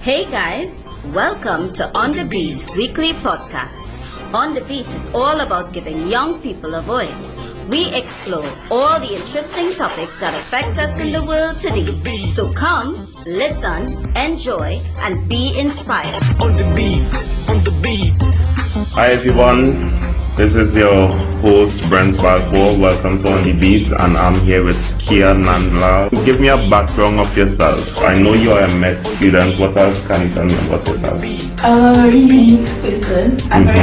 Hey guys, welcome to On the Beat weekly podcast. On the Beat is all about giving young people a voice. We explore all the interesting topics that affect us in the world today. So come, listen, enjoy, and be inspired. On the beat, on the beat. Hi everyone, this is your host Brent Balfour. Welcome to On the Beat, and I'm here with Kia Nandla. Give me a background of yourself. I know you are a med student. What else can you tell me about yourself? A really unique person. I'm very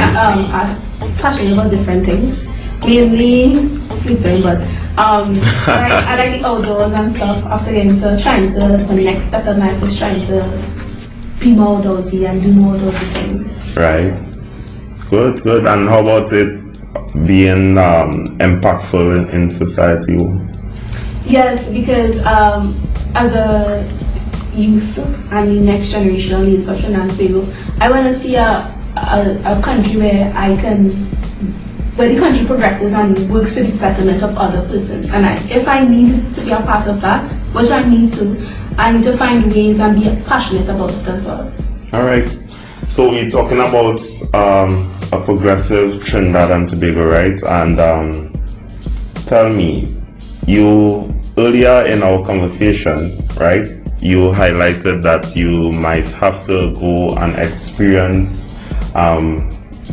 passionate about different things. Mainly sleeping, but I like the outdoors and stuff. After getting to trying to the next step in life is trying to be more outdoorsy and do more outdoorsy things. Right. Good. And how about it being impactful in society? Yes, because as a youth and the next generation of leaders of Trinidad and Tobago, I want to see a country where where the country progresses and works for the betterment of other persons. And if I need to be a part of that, which I need to find ways and be passionate about it as well. All right. So we're talking about a progressive Trinidad and Tobago, right? And tell me, you earlier in our conversation, right? You highlighted that you might have to go and experience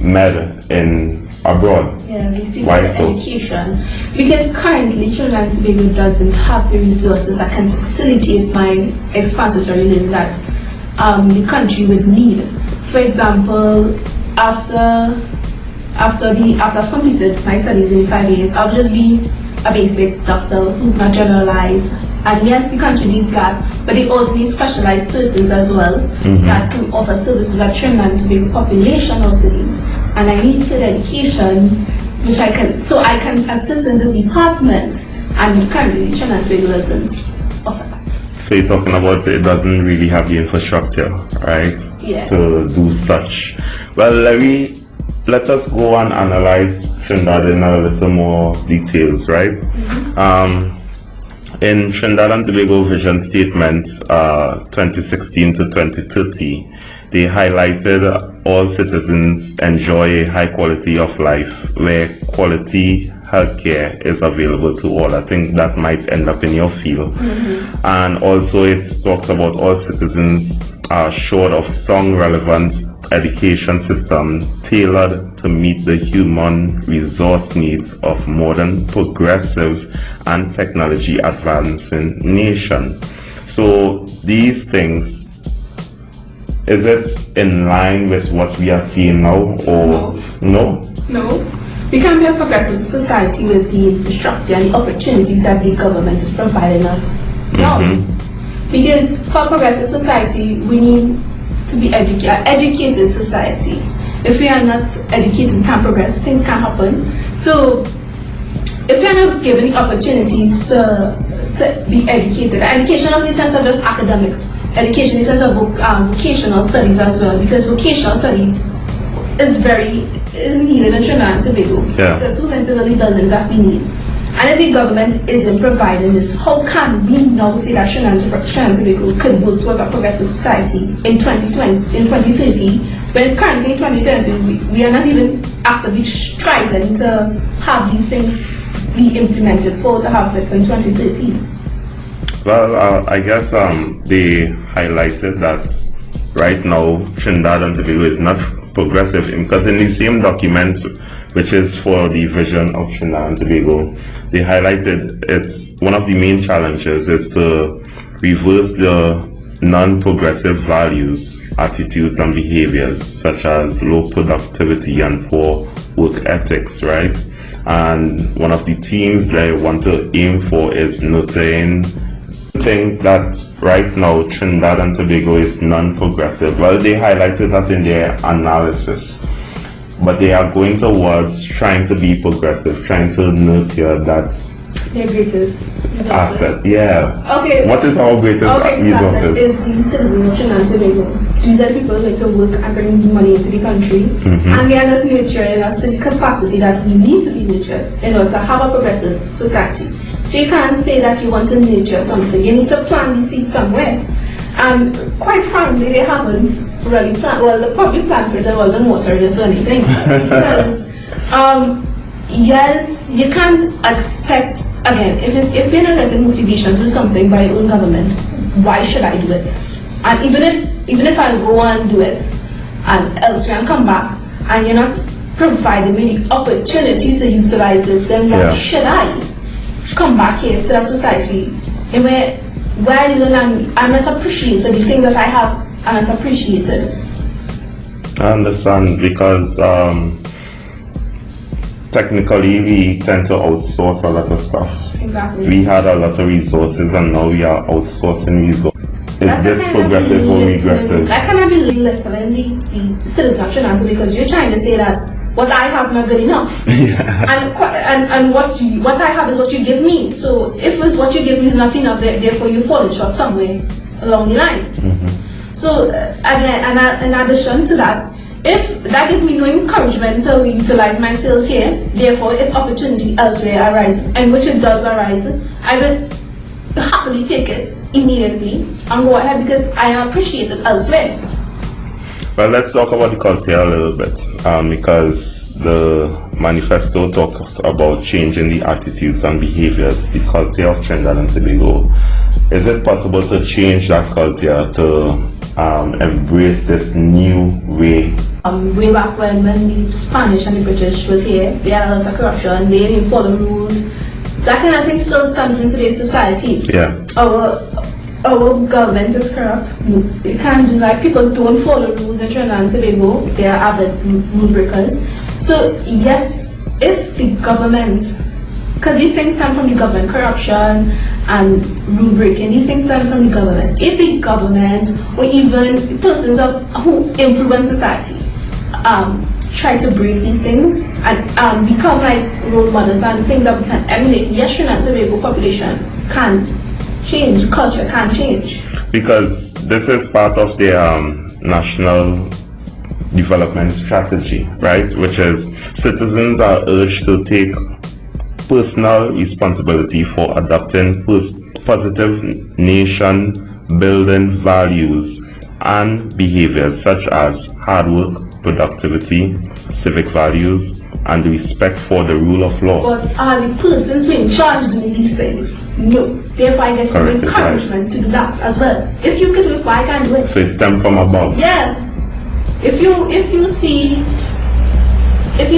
med in abroad. Yeah, receive Why so? education. Because currently Trinidad and Tobago doesn't have the resources that can facilitate my expository learning that the country would need. For example, after I've completed my studies in 5 years, I'll just be a basic doctor who's not generalized. And yes, the country needs that, but they also need specialized persons as well that can offer services at Trinidad and Tobago population or cities. And I need further education, which I can assist in this department. And currently, Trinidad and Tobago doesn't offer that. So you're talking about it doesn't really have the infrastructure, right? Yeah. To do such. Well, let us go and analyze Trinidad in a little more details, right? In Trinidad and Tobago Vision Statement 2016 to 2030, they highlighted all citizens enjoy a high quality of life where quality healthcare is available to all. I think that might end up in your field. And also it talks about all citizens are assured of sound relevant education system tailored to meet the human resource needs of modern, progressive and technology advancing nation. So these things, is it in line with what we are seeing now or no? No. We can be a progressive society with the infrastructure and the opportunities that the government is providing us. No. Because for a progressive society, we need to be educated society. If we are not educated, we can't progress, things can't happen. So if we are not given the opportunities to be educated, education of the sense of just academics, education in the sense of vocational studies as well, because vocational studies is needed in Trinidad and Tobago. Because who can the buildings that we need? And if the government isn't providing this, how can we now say that Trinidad and Tobago could build towards a progressive society in 2030, when currently in 2030 we are not even actively striving to have these things be implemented to have it in 2030? Well, I guess they highlighted that right now Trinidad and Tobago is not progressive, because in the same document, which is for the vision of Trinidad and Tobago, they highlighted it's one of the main challenges is to reverse the non-progressive values, attitudes and behaviors such as low productivity and poor work ethics, right? And one of the themes they want to aim for is nurturing that right now Trinidad and Tobago is non-progressive. Well, they highlighted that in their analysis, but they are going towards trying to be progressive, trying to nurture that their greatest resources. Asset. Yeah. Okay. What is our greatest resources? Asset is the citizens of Trinidad and Tobago. These are people who like to work and bring money into the country, and they are not nurturing us to the capacity that we need to be nurtured in order to have a progressive society. So you can't say that you want to nurture something. You need to plant the seed somewhere. And quite frankly, they haven't really planted. Well, they probably planted, there wasn't water in it or anything. Because, yes, you can't expect, again, if you're not getting motivation to do something by your own government, why should I do it? And even if I go and do it, and elsewhere and come back, and you're not providing me the opportunities to utilize it, then why should I come back here to the society and where I'm not appreciated, the things that I have are not appreciated? I understand, because technically we tend to outsource a lot of stuff. Exactly. We had a lot of resources and now we are outsourcing resources. Is this progressive or regressive? I cannot be littling the citizen of Trinidad because you're trying to say that what I have not good enough. And what I have is what you give me. So if what you give me is not enough, therefore you fall short somewhere along the line. So again, and in addition to that, if that gives me no encouragement to utilize my skills here, therefore if opportunity elsewhere arises, and which it does arise, I will happily take it immediately and go ahead because I am appreciated elsewhere. Well, let's talk about the culture a little bit, because the manifesto talks about changing the attitudes and behaviors, the culture of Trinidad and Tobago. Is it possible to change that culture to embrace this new way? Way back when the Spanish and the British was here, they had a lot of corruption, they didn't follow rules. That kind of thing still stands in today's society. Yeah. Our government is corrupt. They can't do that. People don't follow rules in Trinidad and Tobago. They are avid rule breakers. So yes, if the government, because these things stem from the government, corruption and rule breaking, these things stem from the government. If the government or even persons who influence society try to break these things and become like role models and things that we can emulate, yes, Trinidad and Tobago population can change, culture can change. Because this is part of their national development strategy, right? Which is citizens are urged to take personal responsibility for adopting positive nation building values and behaviors such as hard work, productivity, civic values, and respect for the rule of law. But are the persons who are in charge doing these things? No. Therefore, I get some encouragement to do that as well. If you can do it, why can't do it? So it's stemmed from above. Yeah. If you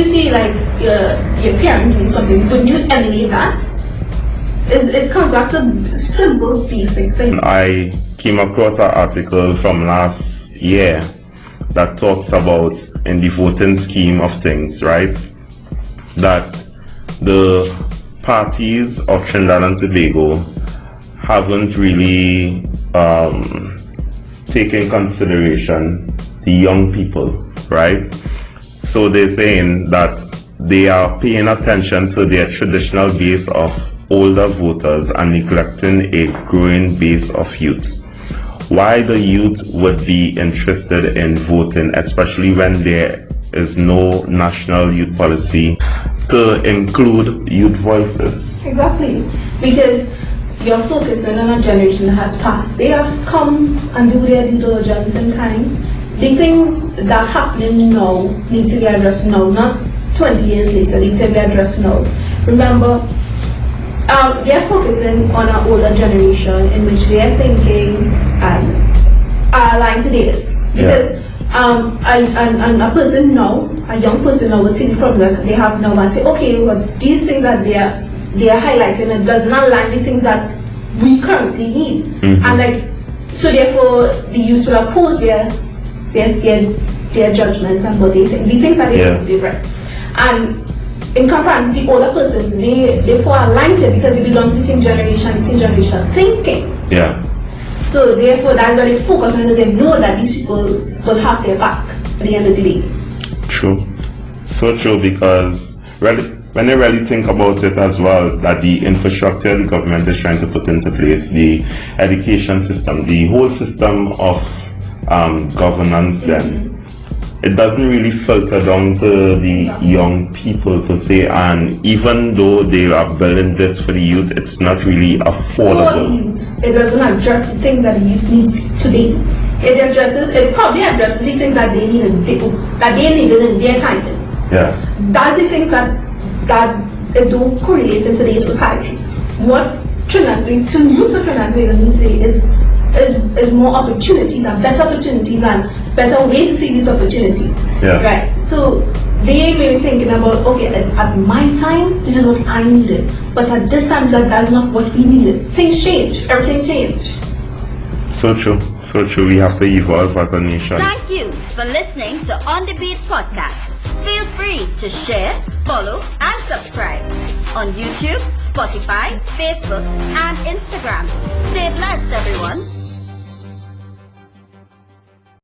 see like your parent doing something, would you emulate that? It comes back to simple, basic thing. I came across an article from last year that talks about, in the voting scheme of things, right, that the parties of Trinidad and Tobago haven't really taken consideration the young people, right? So they're saying that they are paying attention to their traditional base of older voters and neglecting a growing base of youth. Why the youth would be interested in voting, especially when there is no national youth policy to include youth voices? Exactly, because you're focusing on a generation that has passed. They have come and do their due diligence in time. The things that are happening now need to be addressed now, not 20 years later. They need to be addressed now. Remember, they're focusing on an older generation in which they're thinking and are aligned to theirs. Because a person now, a young person now will see the problem that they have now and say, okay, well, these things that they are highlighting, it does not align with things that we currently need. And so therefore the youth will oppose their judgments and what they think, the things that they do right. And in comparison, the older persons, they fall aligned to it because they belong to the same generation thinking. Yeah. So therefore, that's why they focus on it, they know that these people will have their back at the end of the day. True. So true, because when you really think about it as well, that the infrastructure the government is trying to put into place, the education system, the whole system of governance then it doesn't really filter down to the young people per se, and even though they are building this for the youth, it's not really For the affordable. youth, it doesn't address the things that the youth needs today. It probably addresses the things that they need that they needed in their time. Yeah. That's the things that it don't correlate in today's society. What Trinidad, the youth of Trinidad and Tobago needs today is more opportunities and better opportunities and better ways to see these opportunities. Yeah. Right. So they may be thinking about, okay, at my time, this is what I needed. But at this time, that's not what we needed. Things change. Everything changed. So true. So true. We have to evolve as a nation. Thank you for listening to On the Beat podcast. Feel free to share, follow, and subscribe on YouTube, Spotify, Facebook, and Instagram. Stay blessed, everyone.